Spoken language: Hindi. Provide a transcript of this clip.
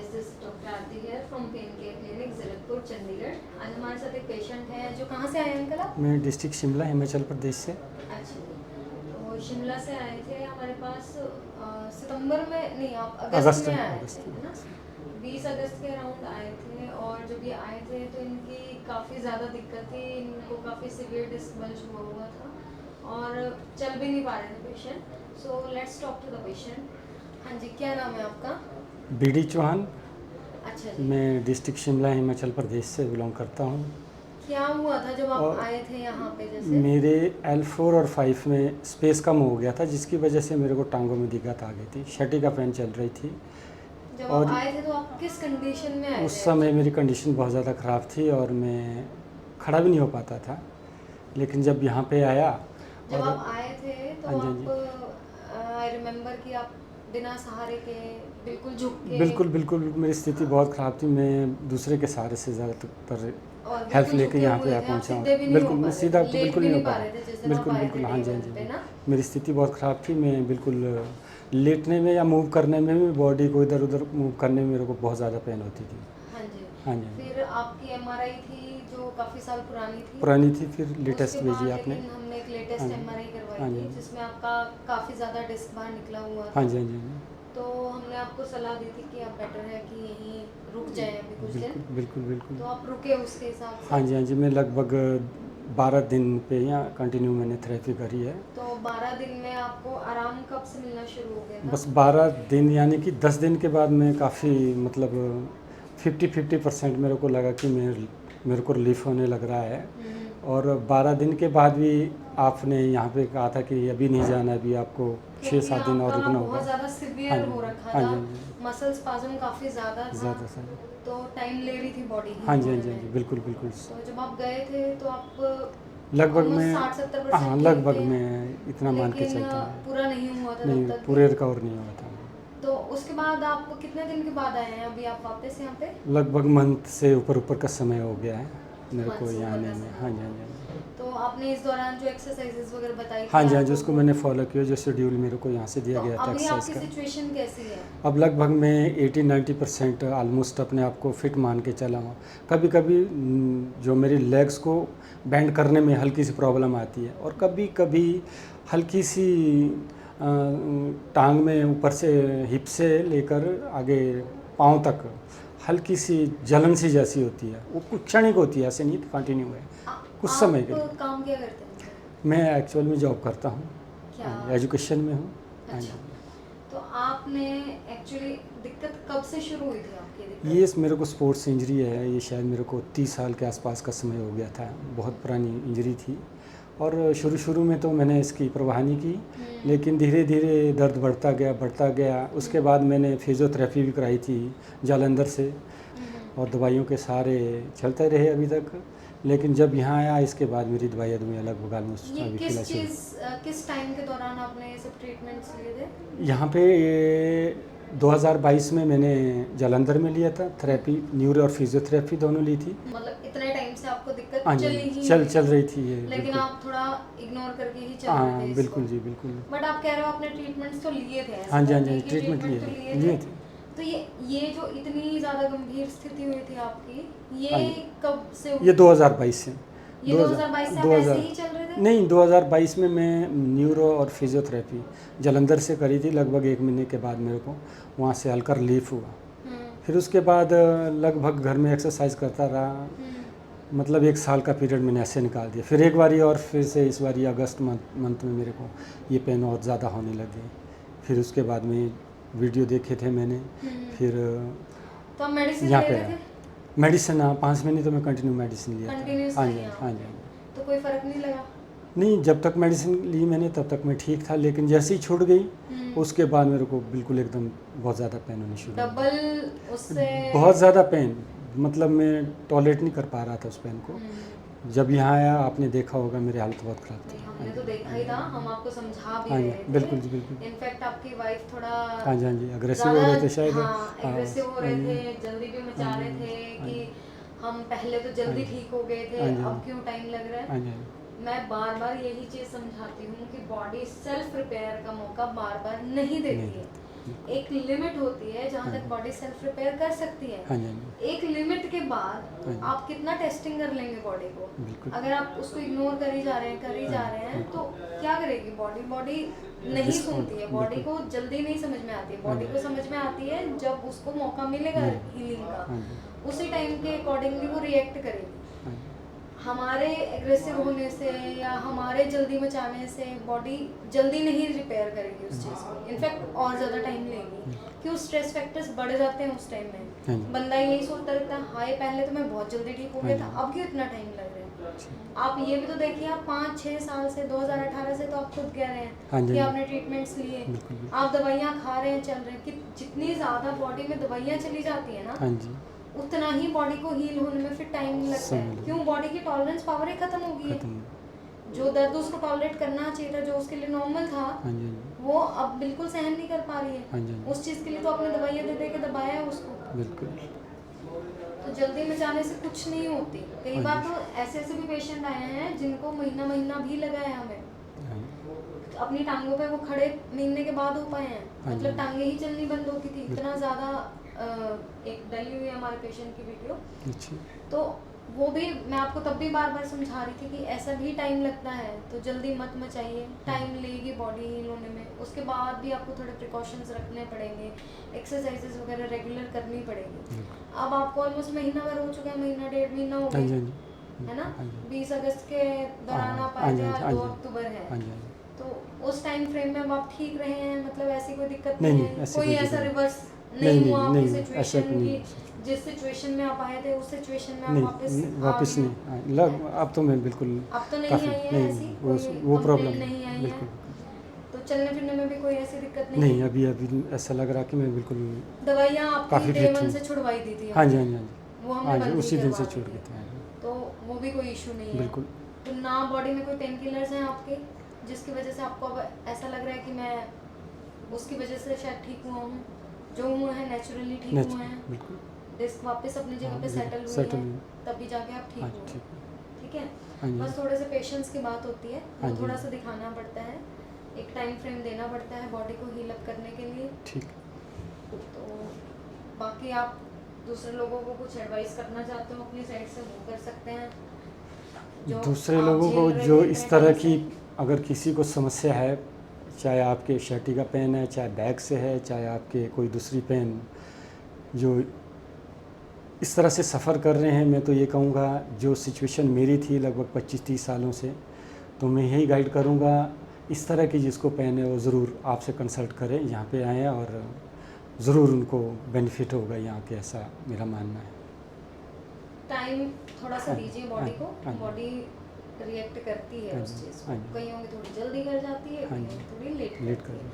This is doctor Aarti here from pain care clinic Zirakpur Chandigarh. आज हमारे साथ एक पेशेंट है जो कहाँ से आए हैं अंकल आप? मैं डिस्ट्रिक्ट शिमला हिमाचल प्रदेश से। अच्छा, तो शिमला से आए थे हमारे पास सितंबर में नहीं, आप अगस्त में आए थे है ना? 20 अगस्त के अराउंड आए थे और जब ये आए थे तो इनकी काफ़ी ज़्यादा दिक्कत थी, इनको काफ़ी सीवियर डिस्क बल्ज हुआ था और चल भी नहीं पा रहे थे patient. So let's talk to the patient. हाँ जी, क्या नाम है आपका? बीडी चौहान। अच्छा जी। मैं डिस्ट्रिक्ट शिमला हिमाचल प्रदेश से बिलोंग करता हूँ। क्या हुआ था जब और आप आए थे यहाँ पे? जैसे मेरे L4 और 5 में स्पेस कम हो गया था, जिसकी वजह से मेरे को टांगों में दिक्कत आ गई थी, शटी का पेन चल रही थी। जब और आप आए थे तो आप किस कंडीशन में आए उस थे? समय मेरी कंडीशन बहुत ज़्यादा ख़राब थी और मैं खड़ा भी नहीं हो पाता था। लेकिन जब यहाँ पे आया जब और आप आए थे तो हाँ जी, हाँ आप आई रिमेम्बर कि आप बिना सहारे के बिल्कुल झुक जी, के बिल्कुल बिल्कुल मेरी स्थिति बहुत ख़राब थी। मैं दूसरे के सहारे से ज़्यादातर और हेल्प बिल्कुल लेके झुके यहाँ हुए पे आ थे, आप पहुँचा हूँ। सीधे भी नहीं हो बिल्कुल पा मैं रहे सीधा थे, तो लेट बिल्कुल भी नहीं हो नहीं पा पा रहा। रहे थे जिस दिन आप बिल्कुल आए थे बिल्कुल, हाँ डे जी, हाँ 1 जी, हाँ पे ना? जी। मेरी स्थिति बहुत ख़राब थी। मैं बिल्कुल लेटने में या मूव करने में भी, बॉडी को इधर उधर मूव करने में मेरे को बहुत ज़्यादा पेन होती थी। हाँ जी। हाँ जी, हाँ जी। फिर आपकी एमआरआई थी जो काफ़ी साल पुरानी थी। पुरानी थी, फिर उसके लेटेस्ट भेजी बाद आपने। लेकिन हमने एक हाँ लेटेस्ट जी, एमआरआई करवाई हाँ जी, थी जिसमें आपका काफ़ी ज़्यादा डिस्क बाहर निकला हुआ हाँ था। जी, हाँ जी, हाँ जी। तो हमने आपको सलाह दी थी कि आप बेटर है कि यहीं रुक जाएं अभी कुछ दिन। बिल्कुल बिल्कुल बिल्कुल। तो आप रुके उसके हिसाब हाँ से। जी, हाँ जी, मैं लगभग 12 दिन पे यहाँ कंटिन्यू मैंने थेरेपी करी है। तो 12 दिन में आपको आराम कब से मिलना शुरू हो गया था? बस 12 दिन, यानी कि 10 दिन के बाद मैं काफ़ी मतलब 50% मेरे को लगा कि मेरे को रिलीफ होने लग रहा है। और 12 दिन के बाद भी आपने यहाँ पे कहा था कि अभी नहीं जाना, अभी आपको क्योंकि 6-7 दिन और आपका रुकना बहुत होगा। ज़्यादा हाँ सिवियर जी, हो रखा हाँ था, जी, हाँ जी, मसल स्पाज्म काफ़ी ज़्यादा था, ज़्यादा सर। तो टाइम ले रही थी बॉडी हाँ हील जी, हाँ होने जी, हाँ जी, में। बिल्कुल बिल्कुल। तो जब आप गए थे तो आप लगभग ऑलमोस्ट मैं, 60-70% हाँ ठीक लगभग थे, मैं इतना मान के लेकिन चलता हूँ। पूरा नहीं हुआ था तब नहीं, तक पूरे भी। रिकवर नहीं हुआ था। तो उसके बाद आप कितने दिन के बाद आए हैं अभी आप वापस यहाँ पे? लगभग मंथ से ऊपर ऊपर का समय हो गया है मेरे को मंथ से यहाँ ऊपर आने का में। समय हाँ हो जी, हाँ गया। जी, हाँ जी। तो आपने इस दौरान जो एक्सरसाइजेज वगैरह बताई हाँ थी जी, हाँ जी, आपको उसको वो, मैंने फॉलो किया, जो शेड्यूल मेरे को यहाँ से दिया तो गया था अभी एक्सरसाइज आपकी का। सिचुएशन कैसी है? अब लगभग मैं 80-90% ऑलमोस्ट अपने आप को फिट मान के चला हूँ। कभी कभी जो मेरी लेग्स को बेंड करने में हल्की सी प्रॉब्लम आती है, और कभी कभी हल्की सी टांग में ऊपर से हिप से लेकर आगे पाँव तक हल्की सी जलन सी जैसी होती है। वो कुछ क्षणिक होती है, ऐसे नहीं कंटिन्यू है, कुछ समय के लिए। आप काम क्या करते हैं सर? मैं एक्चुअल में जॉब करता हूँ। क्या? हाँ जी, एजुकेशन में हूँ। हाँ जी। अच्छा, तो आपने एक्चुअली दिक्कत कब से शुरू हुई थी आपकी दिक्कत? ये मेरे को स्पोर्ट्स इंजरी है। ये शायद मेरे को 30 साल के आसपास का समय हो गया था। बहुत पुरानी इंजरी थी, और शुरू में तो मैंने इसकी परवाह नहीं की, लेकिन धीरे धीरे दर्द बढ़ता गया। उसके बाद मैंने फिजियोथेरेपी भी कराई थी जालंधर से, और दवाइयों के सहारे चलते रहे अभी तक। लेकिन जब यहाँ आया, इसके बाद मेरी दवाइयाँ लगभग ऑलमोस्ट ये अभी किस फिलहाल शुरू। किस टाइम के दौरान आपने ये सब ट्रीटमेंट्स लिए थे? यहाँ पे 2022 में मैंने जालंधर में लिया था थेरेपी, न्यूरो और फिजियोथेरेपी दोनों ली थी। मतलब इतने टाइम से आपको दिक्कत हाँ जी, चली ही चल रही थी ये, लेकिन बिल्कुल। आप थोड़ा इग्नोर करके ही चल रहे थे हाँ इसको। बिल्कुल जी, बिल्कुल। बट आप कह रहे हो आपने ट्रीटमेंट्स तो लिए थे, ऐसा हाँ जी, हाँ तो जी, नहीं कि ट्रीटमेंट ट्रीटमेंट लिए थे। थे। तो ये जो इतनी ज़्यादा गंभीर स्थिति हुई थी आपकी, हाँ ये जी, कब से हुई? ये 2022 से। ये 2022 से आप ऐसे ही चल रहे थे? नहीं, 2022 में मैं न्यूरो और फिजियोथेरेपी जालंधर से करी थी। लगभग 1 महीने के बाद मेरे को वहाँ से हल्का रिलीफ हुआ। फिर उसके बाद लगभग घर में एक्सरसाइज करता रहा। मतलब 1 साल का पीरियड मैंने ऐसे निकाल दिया। फिर एक बारी, और फिर से इस बारी अगस्त मंथ में मेरे को ये पेन और ज़्यादा होने लगे। फिर उसके बाद में वीडियो देखे थे मैंने, फिर तो आप मेडिसिन यहाँ ले पे रहे थे? मेडिसिन, हाँ 5 महीने तो मैं कंटिन्यू मेडिसिन लिया था। कंटिन्यूस हाँ जी, लिया? हाँ जी, हाँ जी। तो कोई फर्क नहीं लगा? नहीं, जब तक मेडिसिन ली मैंने तब तक मैं ठीक था, लेकिन जैसे ही छूट गई उसके बाद मेरे को बिल्कुल एकदम बहुत ज़्यादा पेन होनी शुरू हो गई। डबल उससे बहुत ज़्यादा पेन, मतलब मैं टॉलरेट नहीं कर पा रहा था उस पेन को। जब यहाँ आया, आपने देखा होगा मेरी हालत बहुत ख़राब थी। नहीं, हमने तो देखा ही था, हम आपको समझा भी हाँ जी, रहे थे। बिल्कुल जी, बिल्कुल। इनफैक्ट आपकी वाइफ थोड़ा हाँ जी, हाँ जी, अग्रेसिव हो रहे थे शायद। हाँ एग्रेसिव हो रहे हाँ जी, थे, जल्दी भी मचा हाँ रहे जी, थे हाँ कि जी, हम पहले तो जल्दी हाँ जी, ठीक हो गए थे, हाँ जी, अब क्यों टाइम लग रहा हाँ है? जी, मैं बार बार यही चीज़ समझाती हूँ कि बॉडी सेल्फ रिपेयर का मौका बार बार नहीं देती नहीं। है। एक लिमिट होती है जहाँ हाँ तक जी। बॉडी सेल्फ रिपेयर कर सकती है। हाँ जी, हाँ जी, एक लिमिट के बाद हाँ जी। आप कितना टेस्टिंग कर लेंगे बॉडी को। बिल्कुल। अगर आप उसको इग्नोर कर ही जा रहे हैं हाँ, तो क्या करेगी बॉडी। बॉडी नहीं रिस्पॉन्ड सुनती है, बॉडी बिल्कुल। को जल्दी नहीं समझ में आती है। हाँ बॉडी जी। को समझ में आती है जब उसको मौका मिलेगा मिले। हीलिंग का, हाँ जी, उसी टाइम के अकॉर्डिंगली वो रिएक्ट करेगी। हाँ जी, हमारे एग्रेसिव होने से या हमारे जल्दी मचाने से बॉडी जल्दी नहीं रिपेयर करेगी उस चीज़ को, इनफैक्ट और ज़्यादा टाइम लेगी। क्यों, स्ट्रेस फैक्टर्स बढ़ जाते हैं उस टाइम में। हाँ जी। बंदा यही सोचता रहता है हाय पहले तो मैं बहुत जल्दी ठीक हो गया था, हाँ अब क्यों इतना टाइम लग रहा है। आप ये भी तो देखिए, आप 5-6 साल से 2018 से तो आप खुद कह रहे हाँ हैं जी, कि हाँ जी। आपने ट्रीटमेंट्स लिए, बिल्कुल, बिल्कुल। आप दवाइयाँ खा रहे हैं, चल रहे हैं कि जितनी ज़्यादा बॉडी में दवाइयाँ चली जाती है ना, हाँ जी, उतना ही बॉडी को हील होने में फिर टाइम लगता समय है। लगता क्यों, बॉडी की टॉलरेंस पावर ही खत्म हो गई है। खत्म। जो दर्द उसको टॉलरेट करना चाहिए था, जो उसके लिए नॉर्मल था, हाँ जी, हाँ जी, वो अब बिल्कुल सहन नहीं कर पा रही है। हाँ जी, हाँ जी, उस चीज़ के लिए तो आपने दवाइयाँ दे दे के दबाया है उसको। बिल्कुल। तो जल्दी मचाने से कुछ नहीं होती। कई हाँ बार जी। तो ऐसे भी पेशेंट आए हैं जिनको महीना महीना भी लगा है हमें। हाँ जी, अपनी टांगों पे वो खड़े महीने के बाद हो पाए हैं। हाँ मतलब जी। टांगे ही चलनी बंद हो गई थी, बिल्कुल। इतना ज़्यादा। एक डली हुई है हमारे पेशेंट की वीडियो, अच्छा, तो वो भी मैं आपको तब भी बार बार समझा रही थी कि ऐसा भी टाइम लगता है, तो जल्दी मत मचाइए। टाइम लेगी बॉडी हील होने में, उसके बाद भी आपको थोड़े प्रिकॉशंस रखने पड़ेंगे, एक्सरसाइजेस वगैरह रेगुलर करनी पड़ेगी। बिल्कुल। अब आपको ऑलमोस्ट महीना भर हो चुका है, महीना 1.5 महीना हो हाँ जी, गया, हाँ जी, है ना। हाँ जी, 20 अगस्त के दौरान हाँ, आप हाँ आए जी, थे, हाँ जी, आज हाँ 2 जी, अक्टूबर है, हाँ जी, हाँ जी। तो उस टाइम फ्रेम में अब आप ठीक रहे हैं, मतलब ऐसी कोई दिक्कत नहीं, नहीं नहीं, है, ऐसी कोई कोई ऐसा दिक्कत नहीं। रिवर्स नहीं, नहीं हुआ आपकी नहीं, ऐसा सिचुएशन नहीं की, है। जिस सिचुएशन में आप आए थे उस सिचुएशन में आप नहीं, वापस नहीं, आ वापस गए नहीं हैं। हाँ, लग अब तो मैं बिल्कुल अब तो नहीं काफ़ी आई है नहीं, ऐसी वो कोई वो कंप्लेन प्रॉब्लम नहीं आई है, बिल्कुल, तो चलने फिरने में भी कोई ऐसी दिक्कत नहीं नहीं, है। अभी ऐसा लग रहा कि मैं बिल्कुल दवाइयाँ आपकी काफ़ी डे फिट 1 हूँ। से छुड़वाई दी थी हाँ जी, हमने, हाँ जी, हाँ जी। वो हमने हाँ जी, बंद उसी ही दिन करवा से दी छूट थी, गए थे। हाँ जी, तो वो भी कोई इशू नहीं है। बिल्कुल। तो ना बॉडी में कोई पेन किलर्स हैं आपके जिसकी वजह से आपको अब ऐसा लग रहा है कि मैं उसकी वजह से शायद ठीक हुआ हूँ, जो हुआ है नेचुरली ठीक हुए नेचुरल हैं, बिल्कुल। डिस्क वापस अपनी जगह हाँ, पे बिल्कुल, सेटल हुई सेटल है, हुई। तभी जाके आप ठीक हाँ, हुए। ठीक है। ठीक है, हाँ जी, बस थोड़े से पेशेंस की बात होती है, हाँ वो जी। थोड़ा सा दिखाना पड़ता है, एक टाइम फ्रेम देना पड़ता है बॉडी को हील अप करने के लिए। ठीक। तो बाकी आप दूसरे लोगों को कुछ एडवाइस करना चाहते हो अपनी साइड से, वो कर सकते हैं। जो दूसरे आप लोगों झेल को रहे जो थे इस इतने तरह टाइम की, से। अगर किसी को समस्या है, चाहे आपके शर्टी का पेन है, चाहे बैक से है, चाहे आपके कोई दूसरी पेन, जो इस तरह से सफ़र कर रहे हैं, मैं तो ये कहूँगा जो सिचुएशन मेरी थी लगभग 25-30 सालों से, तो मैं यही गाइड करूँगा, इस तरह की जिसको पेन है वो ज़रूर आपसे कंसल्ट करें, यहाँ पे आएँ और ज़रूर उनको बेनिफिट होगा यहाँ के, ऐसा मेरा मानना है। टाइम थोड़ा सा हाँ, दीजिए हाँ, बॉडी को, हाँ, बॉडी रिएक्ट करती है हाँ उस जी, चीज़ हाँ को। जी। कईयों की थोड़ी जल्दी कर जाती है, हाँ कईयों जी, की थोड़ी लेट लेट करती है। कर